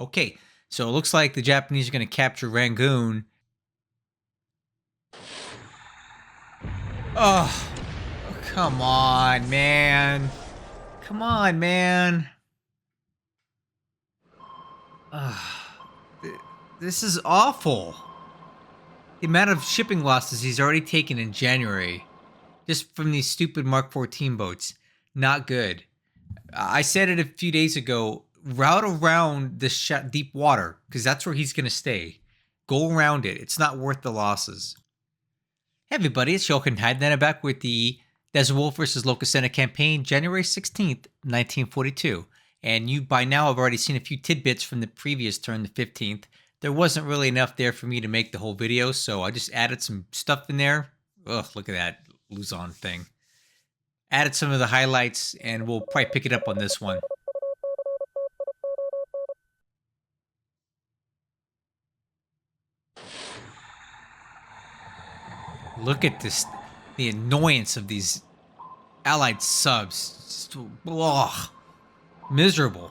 Okay, so it looks like the Japanese are going to capture Rangoon. Oh, come on, man. Come on, man. This is awful. The amount of shipping losses he's already taken in January, just from these stupid Mark 14 boats, not good. I said it a few days ago. Route around this deep water, because that's where he's going to stay. Go around it. It's not worth the losses. Hey everybody, it's Jochen Heidner back with the Desert Wolf vs. Loka campaign, January 16th, 1942. And you by now have already seen a few tidbits from the previous turn, the 15th. There wasn't really enough there for me to make the whole video, so I just added some stuff in there. Ugh, look at that Luzon thing. Added some of the highlights, and we'll probably pick it up on this one. Look at this, the annoyance of these Allied subs. Just, ugh, miserable.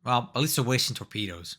Well, at least they're wasting torpedoes.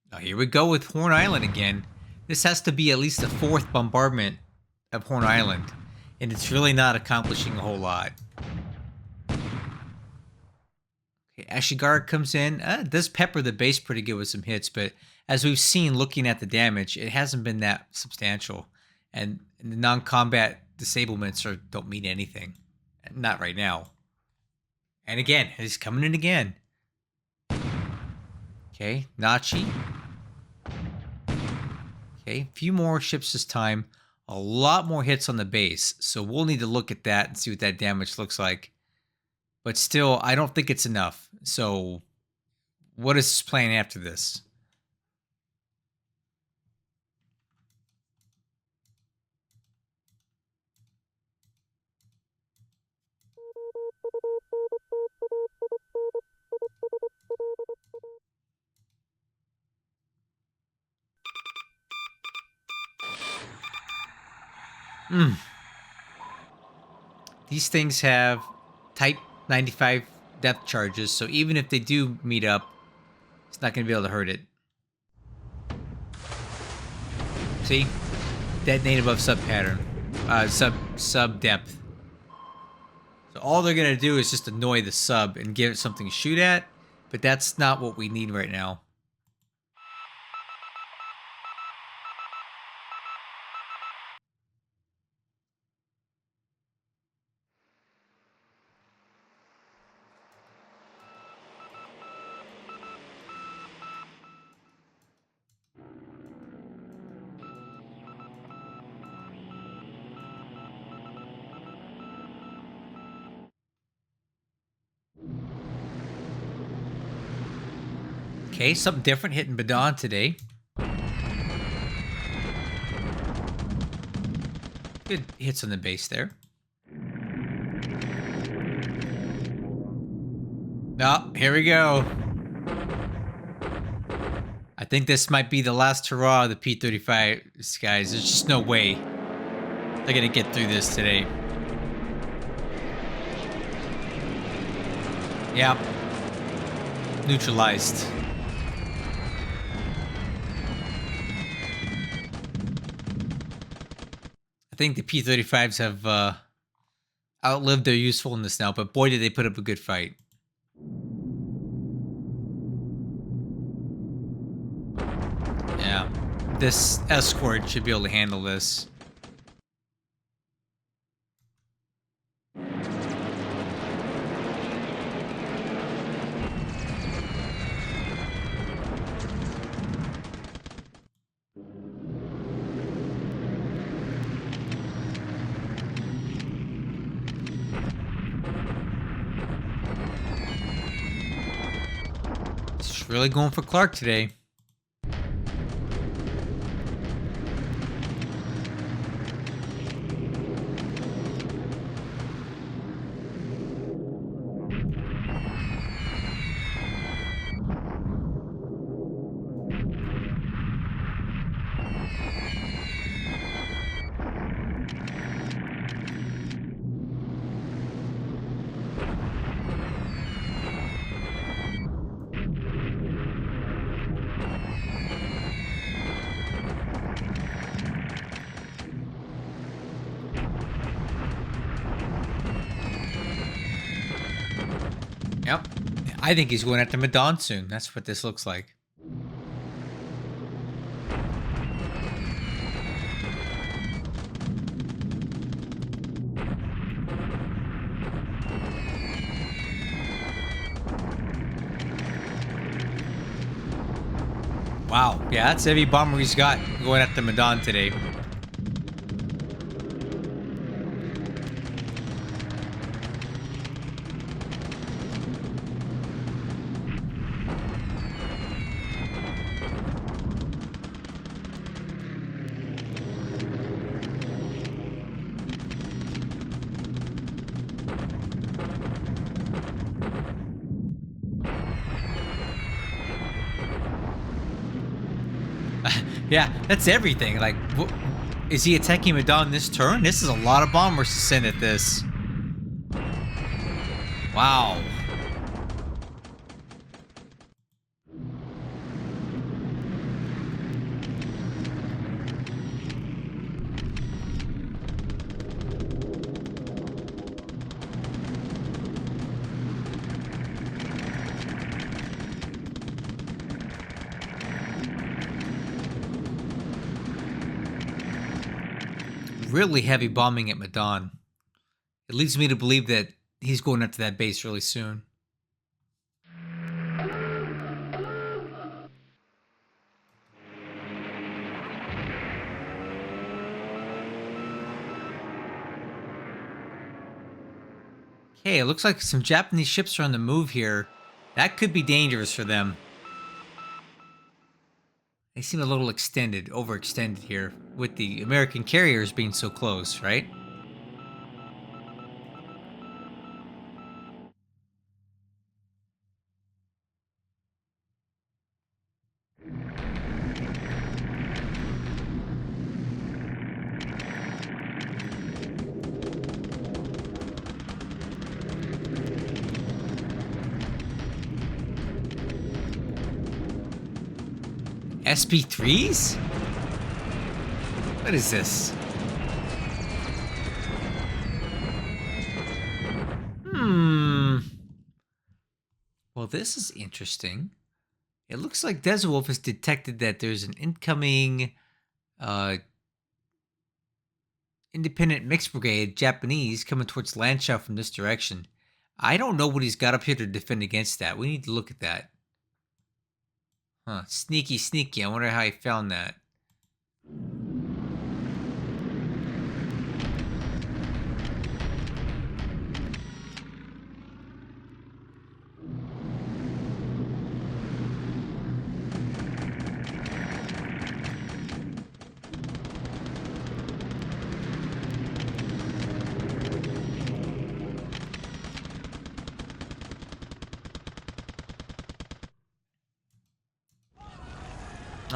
Now here we go with Horn Island again. This has to be at least the fourth bombardment of Horn Island, and it's really not accomplishing a whole lot. Okay, Ashigar comes in. It does pepper the base pretty good with some hits, but as we've seen looking at the damage, it hasn't been that substantial. And the non-combat disablements don't mean anything. Not right now. And again, he's coming in again. Okay, Nachi. Okay, a few more ships this time. A lot more hits on the base. So we'll need to look at that and see what that damage looks like. But still, I don't think it's enough. So what is his plan after this? These things have Type 95 depth charges, so even if they do meet up, it's not going to be able to hurt it. See? Detonate above sub pattern. Sub depth. So all they're going to do is just annoy the sub and give it something to shoot at, but that's not what we need right now. Okay, something different hitting Badon today. Good hits on the base there. Oh, here we go. I think this might be the last hurrah of the P-35 guys. There's just no way they're going to get through this today. Yep. Neutralized. I think the P-35s have outlived their usefulness now, but boy did they put up a good fight. Yeah, this escort should be able to handle this. Just really going for Clark today. Yep. I think he's going after Madon soon. That's what this looks like. Wow. Yeah, that's every bomber he's got going after Madon today. Yeah, that's everything. Like, is he attacking Madon this turn? This is a lot of bombers to send at this. Wow. Really heavy bombing at Madon. It leads me to believe that he's going up to that base really soon. Okay, it looks like some Japanese ships are on the move here. That could be dangerous for them. They seem a little extended, overextended here, with the American carriers being so close, right? SP3s? What is this? Well, this is interesting. It looks like Deswolf has detected that there's an incoming independent mixed brigade, Japanese, coming towards Landshaw from this direction. I don't know what he's got up here to defend against that. We need to look at that. Huh, sneaky, sneaky. I wonder how he found that.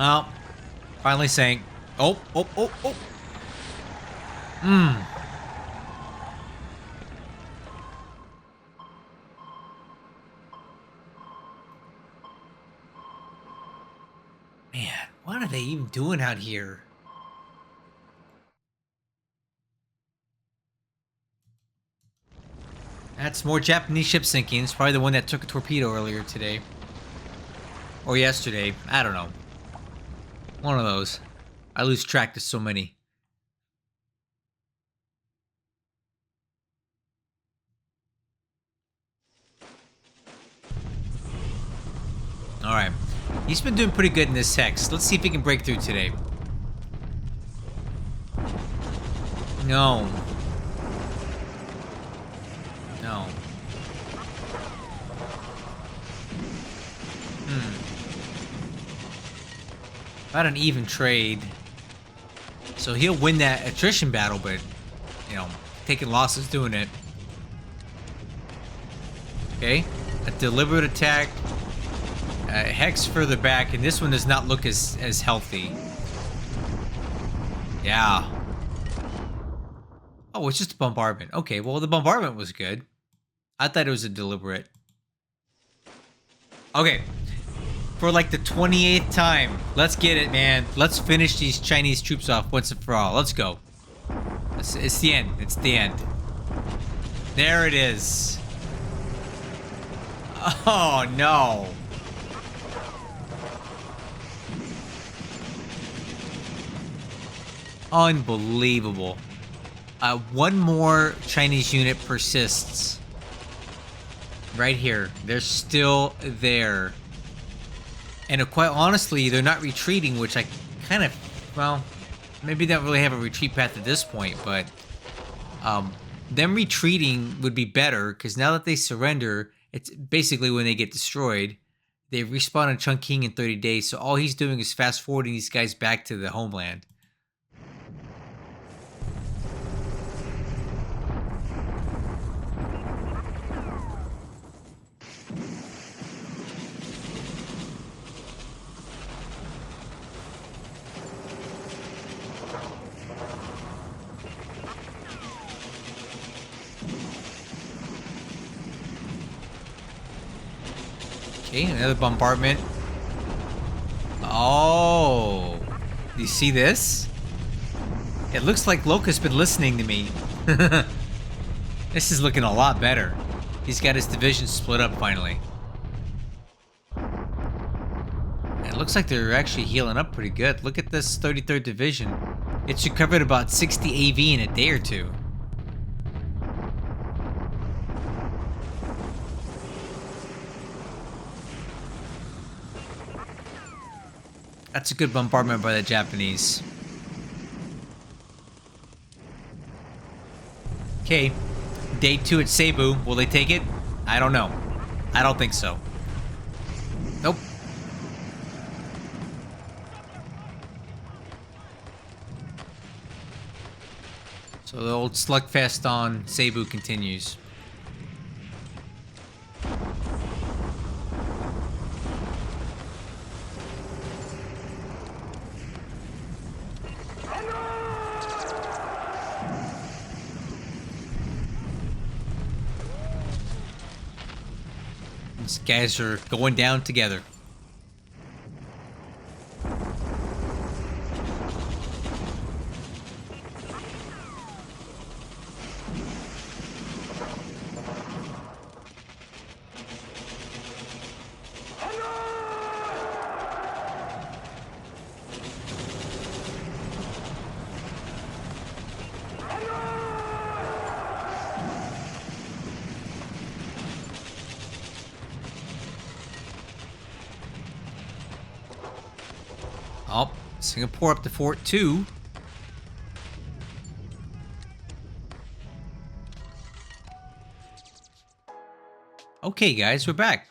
Oh, finally sank. Oh. Man, what are they even doing out here? That's more Japanese ship sinking. It's probably the one that took a torpedo earlier today. Or yesterday. I don't know. One of those. I lose track to so many. Alright. He's been doing pretty good in this hex. Let's see if he can break through today. No. No. Not an even trade. So he'll win that attrition battle, but, you know, taking losses doing it. Okay. A deliberate attack. Hex further back, and this one does not look as healthy. Yeah. Oh, it's just a bombardment. Okay, well, the bombardment was good. I thought it was a deliberate. Okay. For like the 28th time. Let's get it, man. Let's finish these Chinese troops off once and for all. Let's go. It's the end. It's the end. There it is. Oh, no. Unbelievable. One more Chinese unit persists. Right here. They're still there. And quite honestly, they're not retreating, which I kind of, well, maybe they don't really have a retreat path at this point, but them retreating would be better, because now that they surrender, it's basically when they get destroyed, they respawn in Chungking in 30 days, so all he's doing is fast forwarding these guys back to the homeland. Okay, another bombardment. Oh, do you see this? It looks like Loka's been listening to me. This is looking a lot better. He's got his division split up finally. It looks like they're actually healing up pretty good. Look at this 33rd Division. It should cover about 60 AV in a day or two. That's a good bombardment by the Japanese. Okay. Day 2 at Cebu. Will they take it? I don't know. I don't think so. Nope. So the old slugfest on Cebu continues. These guys are going down together. Oh, Singapore up to Fort 2. Okay, guys, we're back.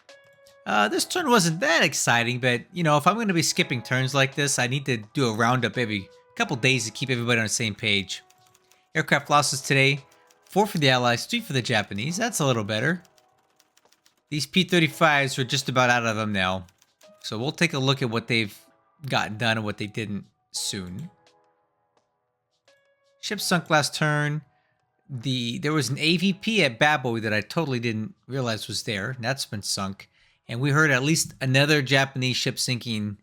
This turn wasn't that exciting, but, you know, if I'm going to be skipping turns like this, I need to do a roundup every couple days to keep everybody on the same page. Aircraft losses today. 4 for the Allies, 3 for the Japanese. That's a little better. These P-35s are just about out of them now. So we'll take a look at what they've gotten done and what they didn't soon. Ship sunk last turn. There was an AVP at Baboy that I totally didn't realize was there. That's been sunk. And we heard at least another Japanese ship sinking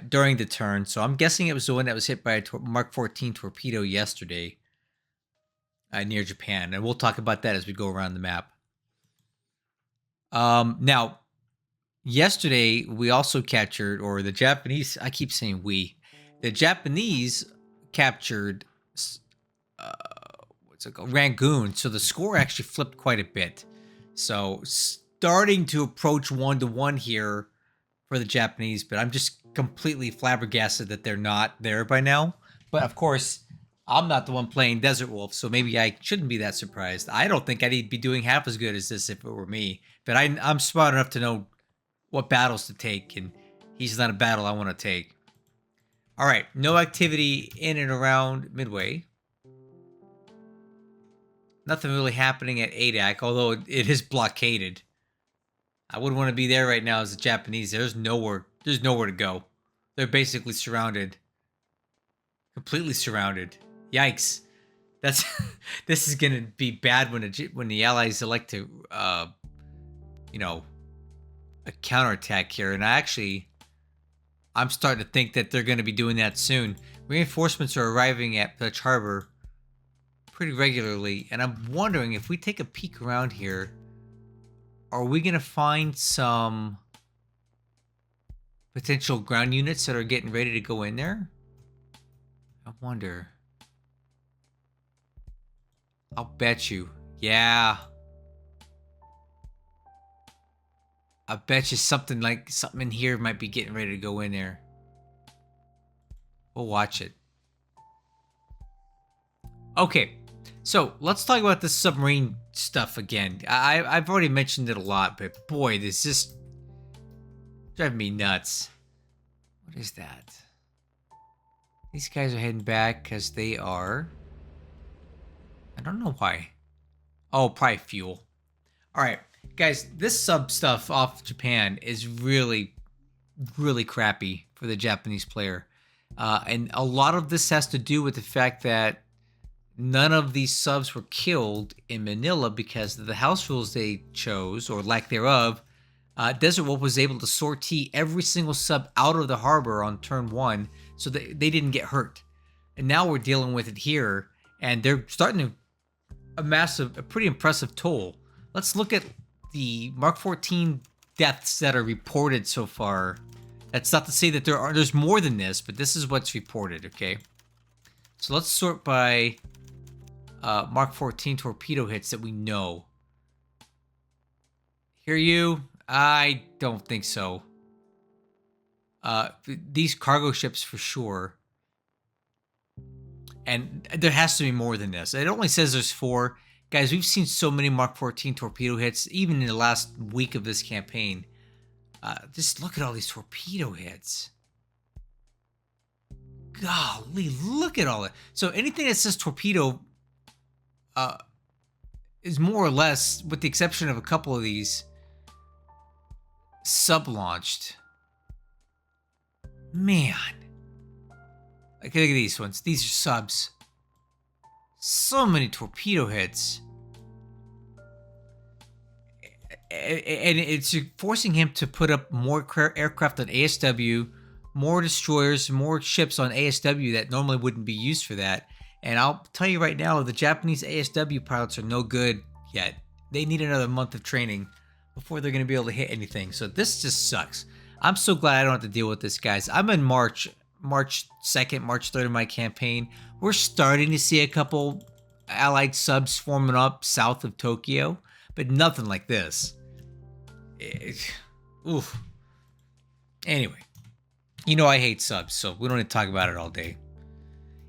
during the turn. So I'm guessing it was the one that was hit by a Mark 14 torpedo yesterday near Japan. And we'll talk about that as we go around the map. Now, yesterday, we also captured, or the Japanese, I keep saying we, the Japanese captured, what's it called, Rangoon. So the score actually flipped quite a bit. So starting to approach 1-1 here for the Japanese, but I'm just completely flabbergasted that they're not there by now. But of course, I'm not the one playing Desert Wolf, so maybe I shouldn't be that surprised. I don't think I'd be doing half as good as this if it were me. But I'm smart enough to know what battles to take, and he's not a battle I want to take. All right, no activity in and around Midway. Nothing really happening at Adak, although it is blockaded. I wouldn't want to be there right now as a Japanese. There's nowhere to go. They're basically surrounded. Completely surrounded. Yikes. That's this is gonna be bad when the Allies elect to you know, a counterattack here. And I'm starting to think that they're gonna be doing that soon. Reinforcements are arriving at Dutch Harbor pretty regularly, and I'm wondering if we take a peek around here, are we gonna find some potential ground units that are getting ready to go in there? I wonder. I'll bet you. Yeah. I bet you something in here might be getting ready to go in there. We'll watch it. Okay. So let's talk about this submarine stuff again. I've already mentioned it a lot, but boy, this just driving me nuts. What is that? These guys are heading back because they are... I don't know why. Oh, probably fuel. All right, guys, this sub stuff off Japan is really, really crappy for the Japanese player. And a lot of this has to do with the fact that none of these subs were killed in Manila because of the house rules they chose, or lack thereof. Desert Wolf was able to sortie every single sub out of the harbor on turn 1, so they didn't get hurt. And now we're dealing with it here, and they're starting to amass a pretty impressive toll. Let's look at the Mark 14 deaths that are reported so far. That's not to say that there's more than this, but this is what's reported, okay? So let's sort by Mark 14 torpedo hits that we know. Hear you? I don't think so. These cargo ships for sure. And there has to be more than this. It only says there's 4. Guys, we've seen so many Mark 14 torpedo hits, even in the last week of this campaign. Just look at all these torpedo hits. Golly, look at all that. So anything that says torpedo is more or less, with the exception of a couple of these, sub-launched. Man. Look at these ones. These are subs. So many torpedo hits. And it's forcing him to put up more aircraft on ASW, more destroyers, more ships on ASW that normally wouldn't be used for that. And I'll tell you right now, the Japanese ASW pilots are no good yet. They need another month of training before they're going to be able to hit anything. So this just sucks. I'm so glad I don't have to deal with this, guys. I'm in March 2nd, March 3rd of my campaign. We're starting to see a couple Allied subs forming up south of Tokyo, but nothing like this. Oof. Anyway, you know I hate subs, so we don't need to talk about it all day.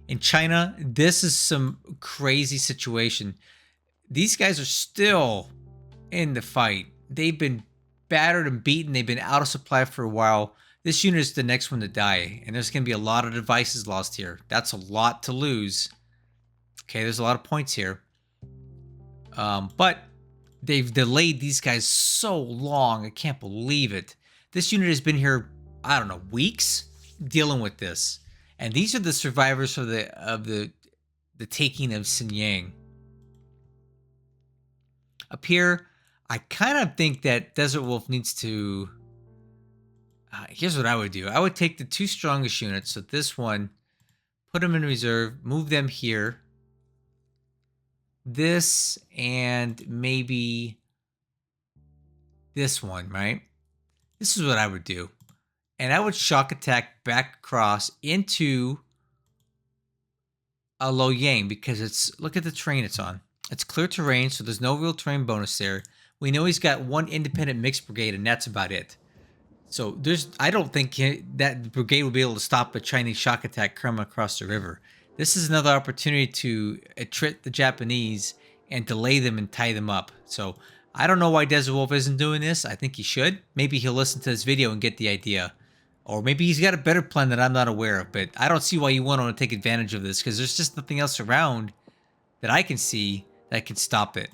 In China, this is some crazy situation. These guys are still in the fight. They've been battered and beaten. They've been out of supply for a while. This unit is the next one to die, and there's going to be a lot of devices lost here. That's a lot to lose. Okay, there's a lot of points here. But they've delayed these guys so long. I can't believe it. This unit has been here, I don't know, weeks dealing with this. And these are the survivors of the taking of Xinjiang. Up here, I kind of think that Desert Wolf needs to... here's what I would do. I would take the 2 strongest units. So this one, put them in reserve, move them here. This and maybe this one, right? This is what I would do. And I would shock attack back across into a Loyang because it's, look at the terrain it's on. It's clear terrain, so there's no real terrain bonus there. We know he's got 1 independent mixed brigade, and that's about it. So I don't think that brigade will be able to stop a Chinese shock attack coming across the river. This is another opportunity to attrit the Japanese and delay them and tie them up. So I don't know why Desert Wolf isn't doing this. I think he should. Maybe he'll listen to this video and get the idea. Or maybe he's got a better plan that I'm not aware of. But I don't see why you want to take advantage of this, because there's just nothing else around that I can see that can stop it.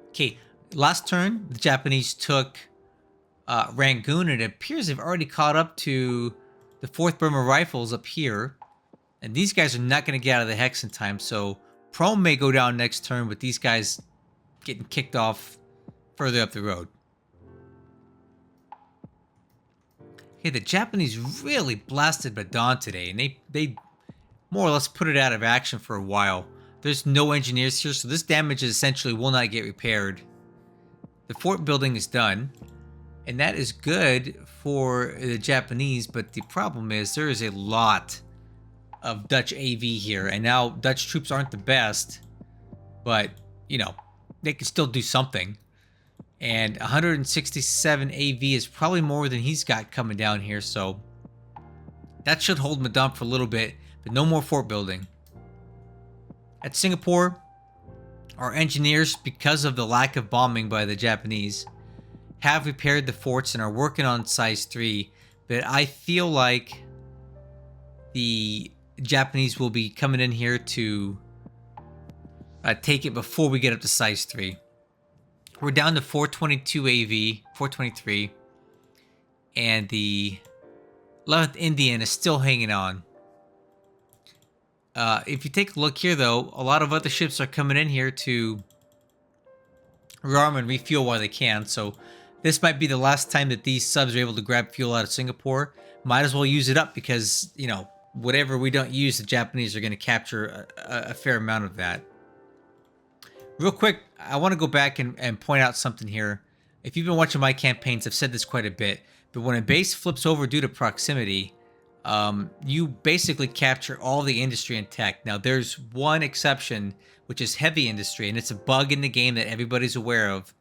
Okay, last turn, the Japanese took Rangoon, and it appears they've already caught up to the 4th Burma Rifles up here. And these guys are not going to get out of the hex in time, so Prome may go down next turn with these guys getting kicked off further up the road. Okay, the Japanese really blasted Badan today, and they more or less put it out of action for a while. There's no engineers here, so this damage essentially will not get repaired. The fort building is done, and that is good for the Japanese, but the problem is there is a lot of Dutch AV here, and now Dutch troops aren't the best, but, you know, they can still do something. And 167 AV is probably more than he's got coming down here, so that should hold Madame for a little bit, but no more fort building. At Singapore, our engineers, because of the lack of bombing by the Japanese, have repaired the forts and are working on size 3, but I feel like the Japanese will be coming in here to take it before we get up to size 3. We're down to 422 AV, 423, and the 11th Indian is still hanging on. If you take a look here, though, a lot of other ships are coming in here to rearm and refuel while they can, so this might be the last time that these subs are able to grab fuel out of Singapore. Might as well use it up because, you know, whatever we don't use, the Japanese are going to capture a fair amount of that. Real quick, I want to go back and point out something here. If you've been watching my campaigns, I've said this quite a bit, but when a base flips over due to proximity, you basically capture all the industry and tech. Now, there's one exception, which is heavy industry, and it's a bug in the game that everybody's aware of.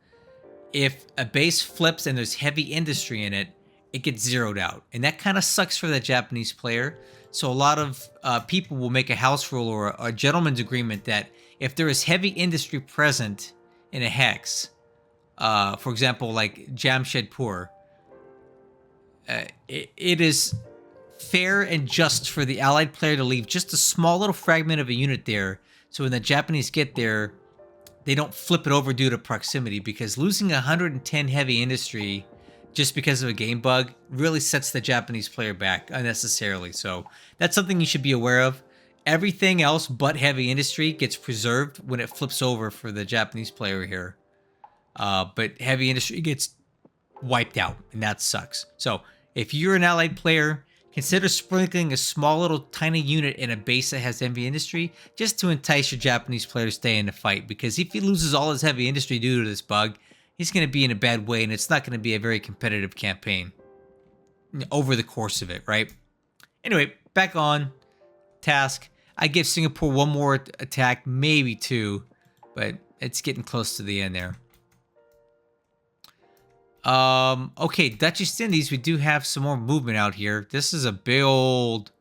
If a base flips and there's heavy industry in it, it gets zeroed out. And that kind of sucks for the Japanese player. So a lot of people will make a house rule or a gentleman's agreement that if there is heavy industry present in a hex, for example, like Jamshedpur, it is fair and just for the allied player to leave just a small little fragment of a unit there, so when the Japanese get there, they don't flip it over due to proximity, because losing 110 heavy industry just because of a game bug really sets the Japanese player back unnecessarily. So that's something you should be aware of. Everything else but heavy industry gets preserved when it flips over for the Japanese player here. But heavy industry gets wiped out, and that sucks. So if you're an allied player, consider sprinkling a small little tiny unit in a base that has heavy industry just to entice your Japanese player to stay in the fight, because if he loses all his heavy industry due to this bug, he's going to be in a bad way, and it's not going to be a very competitive campaign over the course of it, right? Anyway, back on task. I give Singapore one more attack, maybe 2, but it's getting close to the end there. Okay, Dutch East Indies, we do have some more movement out here. This is a big old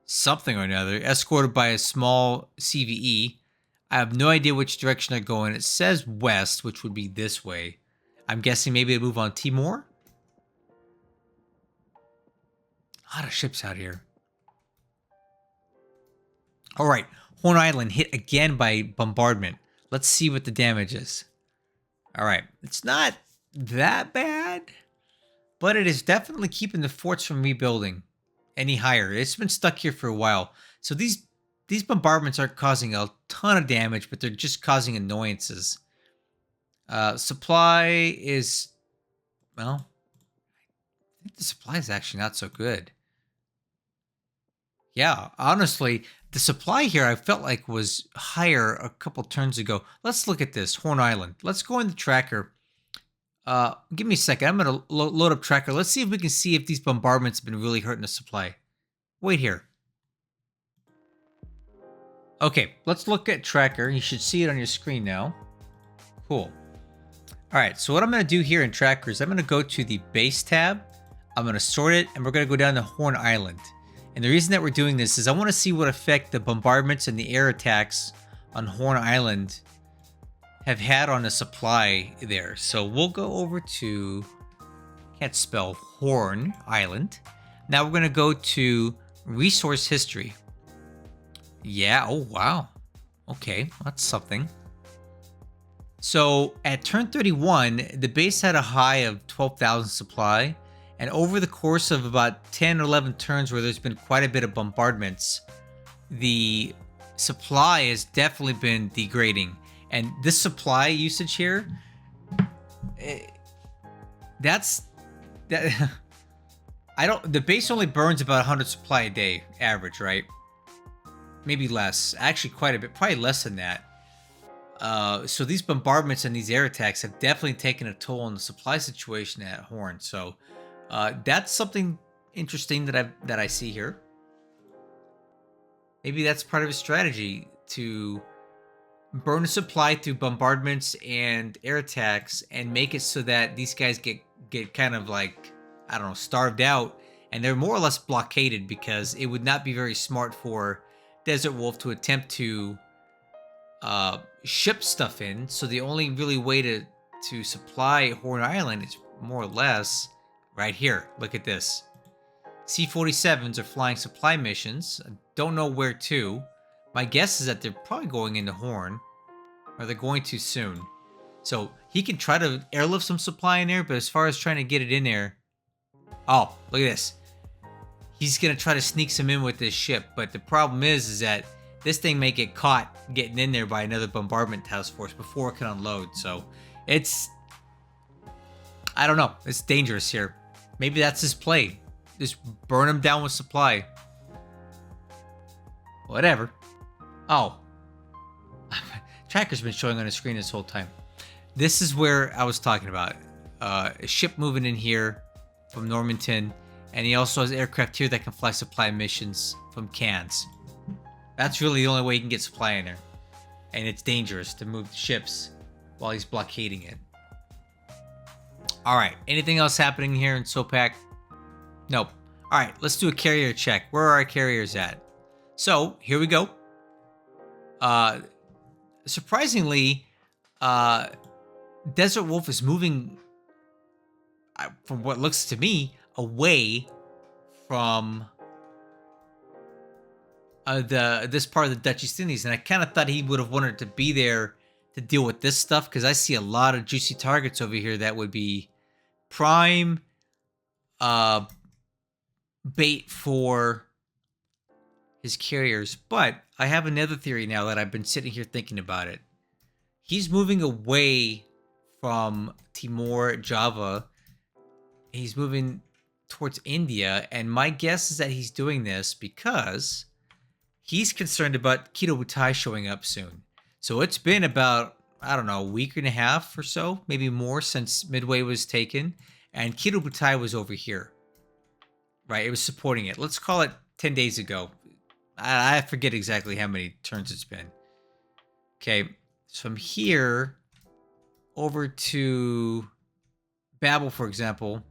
something or another, escorted by a small CVE. I have no idea which direction they're going. It says west, which would be this way. I'm guessing maybe they move on Timor. A lot of ships out here. All right, Horn Island hit again by bombardment. Let's see what the damage is. All right, it's not that bad, but it is definitely keeping the forts from rebuilding any higher. It's been stuck here for a while. So these bombardments aren't causing a ton of damage, but they're just causing annoyances. Supply is, well, I think the supply is actually not so good. Yeah, honestly, the supply here I felt like was higher a couple turns ago. Let's look at this, Horn Island. Let's go in the tracker. Give me a second. I'm going to load up tracker. Let's see if we can see if these bombardments have been really hurting the supply. Wait here. Okay, let's look at tracker. You should see it on your screen now. Cool. All right, so what I'm going to do here in tracker is I'm going to go to the base tab. I'm going to sort it, and we're going to go down to Horn Island. And the reason that we're doing this is I want to see what effect the bombardments and the air attacks on Horn Island have had on a supply there. So we'll go over to, can't spell Horn Island. Now we're going to go to resource history. Yeah, oh wow. Okay, that's something. So at turn 31, the base had a high of 12,000 supply, and over the course of about 10 or 11 turns where there's been quite a bit of bombardments, the supply has definitely been degrading. And this supply usage here, that's that. I don't. The base only burns about 100 supply a day, average, right? Maybe less. Actually, quite a bit. Probably less than that. So these bombardments and these air attacks have definitely taken a toll on the supply situation at Horn. So that's something interesting that I see here. Maybe that's part of his strategy to burn a supply through bombardments and air attacks and make it so that these guys get kind of like, I don't know, starved out, and they're more or less blockaded, because it would not be very smart for Desert Wolf to attempt to ship stuff in. So the only really way to supply Horn Island is more or less right here. Look at this. C-47s are flying supply missions. I don't know where to. My guess is that they're probably going into Horn, or they're going too soon. So he can try to airlift some supply in there, but as far as trying to get it in there, oh, look at this. He's gonna try to sneak some in with this ship, but the problem is that this thing may get caught getting in there by another bombardment task force before it can unload. So it's, I don't know, it's dangerous here. Maybe that's his play. Just burn him down with supply. Whatever. Oh. Tracker's been showing on the screen this whole time. This is where I was talking about. A ship moving in here from Normanton. And he also has aircraft here that can fly supply missions from Cairns. That's really the only way he can get supply in there. And it's dangerous to move the ships while he's blockading it. Alright, anything else happening here in Sopak? Nope. Alright, let's do a carrier check. Where are our carriers at? So, here we go. Surprisingly, Desert Wolf is moving, from what looks to me, away from this part of the Dutch East Indies, and I kind of thought he would have wanted to be there to deal with this stuff, because I see a lot of juicy targets over here that would be prime bait for his carriers. But I have another theory now that I've been sitting here thinking about it. He's moving away from Timor, Java. He's moving towards India, and my guess is that he's doing this because he's concerned about Kido Butai showing up soon. So it's been about, I don't know, a week and a half or so, maybe more, since Midway was taken, and Kido Butai was over here. Right, it was supporting it. Let's call it 10 days ago. I forget exactly how many turns it's been. Okay, so from here over to Babel, for example,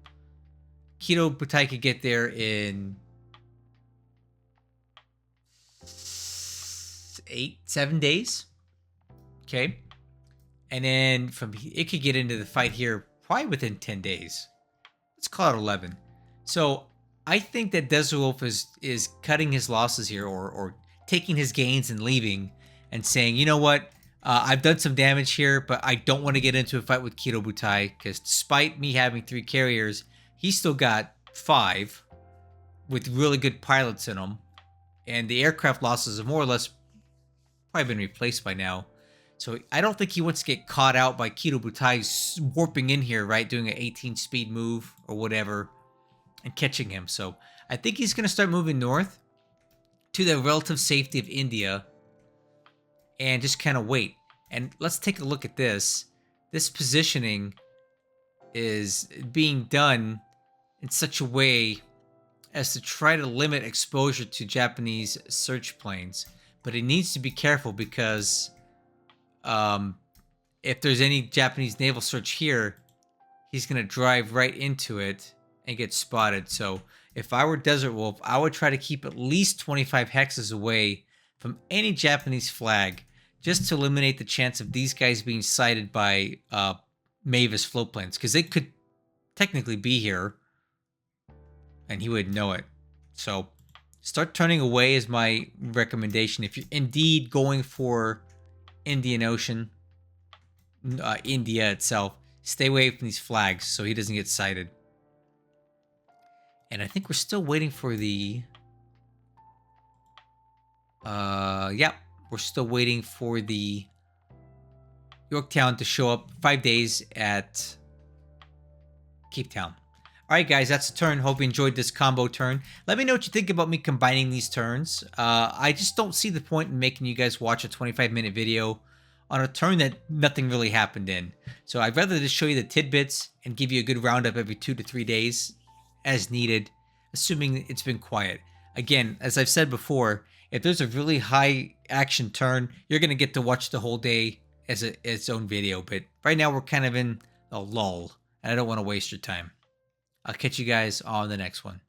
Kido Butai could get there in 7 days. Okay, and then from it could get into the fight here probably within 10 days. Let's call it 11. So I think that Desert Wolf is cutting his losses here, or taking his gains and leaving, and saying, you know what, I've done some damage here, but I don't want to get into a fight with Kido Butai, because despite me having 3 carriers, he's still got 5 with really good pilots in them, and the aircraft losses have more or less probably been replaced by now. So I don't think he wants to get caught out by Kido Butai warping in here, right, doing an 18 speed move or whatever, and catching him. So I think he's going to start moving north to the relative safety of India and just kind of wait. And let's take a look at this. This positioning is being done in such a way as to try to limit exposure to Japanese search planes. But it needs to be careful, because if there's any Japanese naval search here, he's going to drive right into it and get spotted. So if I were Desert Wolf, I would try to keep at least 25 hexes away from any Japanese flag, just to eliminate the chance of these guys being sighted by Mavis float planes, because they could technically be here and he would know it. So start turning away is my recommendation. If you're indeed going for Indian Ocean, India itself, stay away from these flags so he doesn't get sighted. And I think we're still waiting for the... yeah, we're still waiting for the Yorktown to show up 5 days at Cape Town. All right, guys, that's a turn. Hope you enjoyed this combo turn. Let me know what you think about me combining these turns. I just don't see the point in making you guys watch a 25-minute video on a turn that nothing really happened in. So I'd rather just show you the tidbits and give you a good roundup every 2 to 3 days as needed, assuming it's been quiet. Again, as I've said before, if there's a really high action turn, you're going to get to watch the whole day as its own video. But right now we're kind of in a lull, and I don't want to waste your time. I'll catch you guys on the next one.